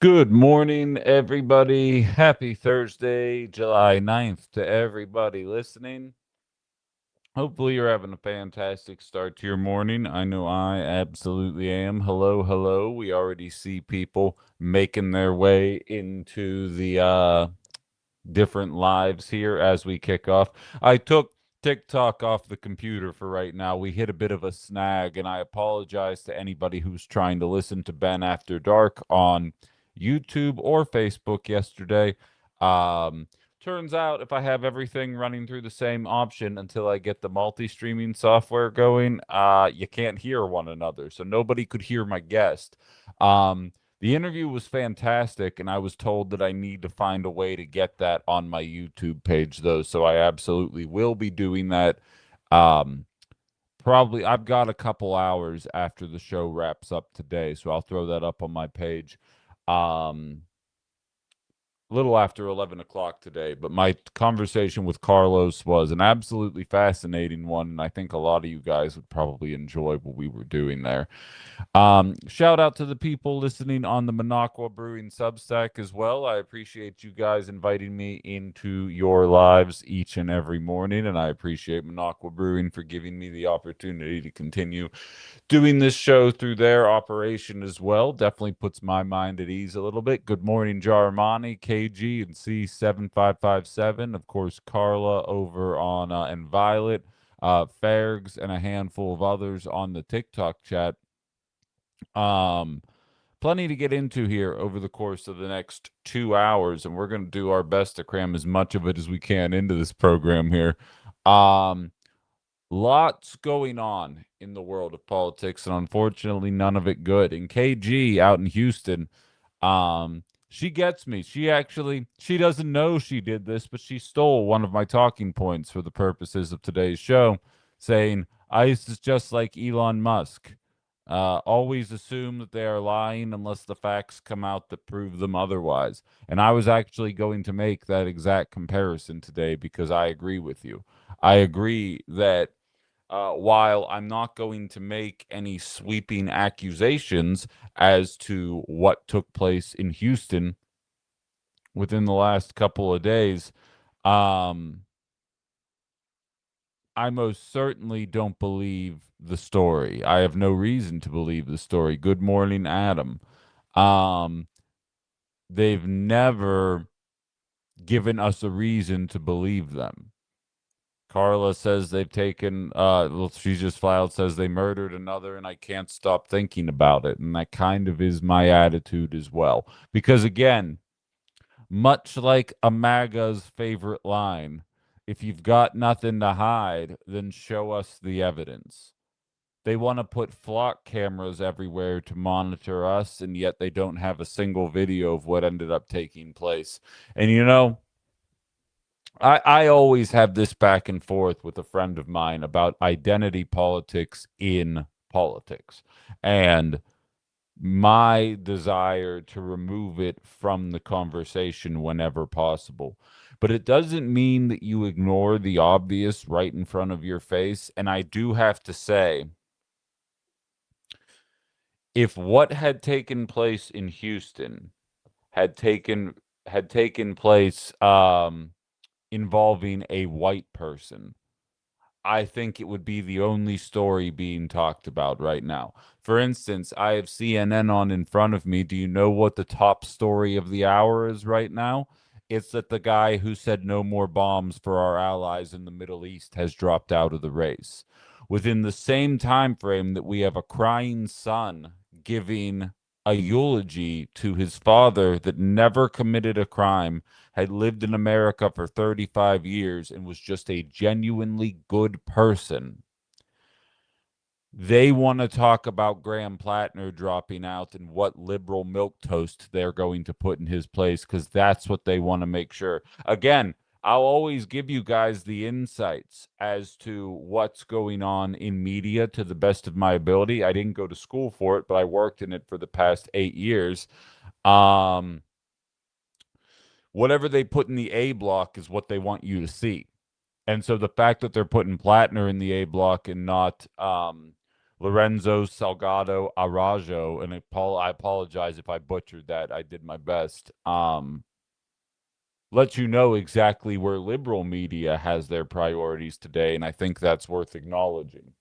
Good morning, everybody. Happy Thursday, July 9th to everybody listening. Hopefully, you're having a fantastic start to your morning. I know I absolutely am. Hello, hello. We already see people making their way into the different lives here as we kick off. I took TikTok off the computer for right now. We hit a bit of a snag, and I apologize to anybody who's trying to listen to Ben After Dark on YouTube or Facebook yesterday. Um, Turns out if I have everything running through the same option until I get the multi-streaming software going, you can't hear one another. So nobody could hear my guest. The interview was fantastic, and I was told that I need to find a way to get that on my YouTube page, though. So I absolutely will be doing that. Um, Probably, I've got a couple hours after the show wraps up today, so I'll throw that up on my page. Um, little after 11 o'clock today, but my conversation with Carlos was an absolutely fascinating one, and I think a lot of you guys would probably enjoy what we were doing there. Shout out to the people listening on the Minocqua Brewing Substack as well. I appreciate you guys inviting me into your lives each and every morning, and I appreciate Minocqua Brewing for giving me the opportunity to continue doing this show through their operation as well. Definitely puts my mind at ease a little bit. Good morning, Jarmani, KG, and C7557. Of course, Carla over on and Violet, Fergs, and a handful of others on the TikTok chat. Um, Plenty to get into here over the course of the next 2 hours, and we're going to do our best to cram as much of it as we can into this program here. Um, Lots going on in the world of politics, and unfortunately, none of it good. And KG out in Houston, she gets me. She doesn't know she did this, but she stole one of my talking points for the purposes of today's show, saying ICE is just like Elon Musk. Always assume that they are lying unless the facts come out that prove them otherwise. And I was actually going to make that exact comparison today because I agree with you. I agree that while I'm not going to make any sweeping accusations as to what took place in Houston within the last couple of days, um, I most certainly don't believe the story. I have no reason to believe the story. Good morning, Adam. Um, they've never given us a reason to believe them. Carla says they've taken well, she just filed says they murdered another and I can't stop thinking about it. And that kind of is my attitude as well. Because again, much like a MAGA's favorite line, if you've got nothing to hide, then show us the evidence. They want to put flock cameras everywhere to monitor us, and yet they don't have a single video of what ended up taking place. And I always have this back and forth with a friend of mine about identity politics in politics and my desire to remove it from the conversation whenever possible. But it doesn't mean that you ignore the obvious right in front of your face. And I do have to say, if what had taken place in Houston had taken place involving a white person, I think it would be the only story being talked about right now. For instance, I have CNN on in front of me. Do you know what the top story of the hour is right now? It's that the guy who said no more bombs for our allies in the Middle East has dropped out of the race. Within the same time frame that we have a crying son giving a eulogy to his father that never committed a crime, had lived in America for 35 years, and was just a genuinely good person. They want to talk about Graham Plattner dropping out and what liberal milk toast they're going to put in his place because that's what they want to make sure. Again, I'll always give you guys the insights as to what's going on in media to the best of my ability. I didn't go to school for it, but I worked in it for the past 8 years. Um, Whatever they put in the A block is what they want you to see. And so the fact that they're putting Plattner in the A block and not Lorenzo Salgado Arajo, and I apologize if I butchered that. I did my best. Let you know exactly where liberal media has their priorities today, and I think that's worth acknowledging.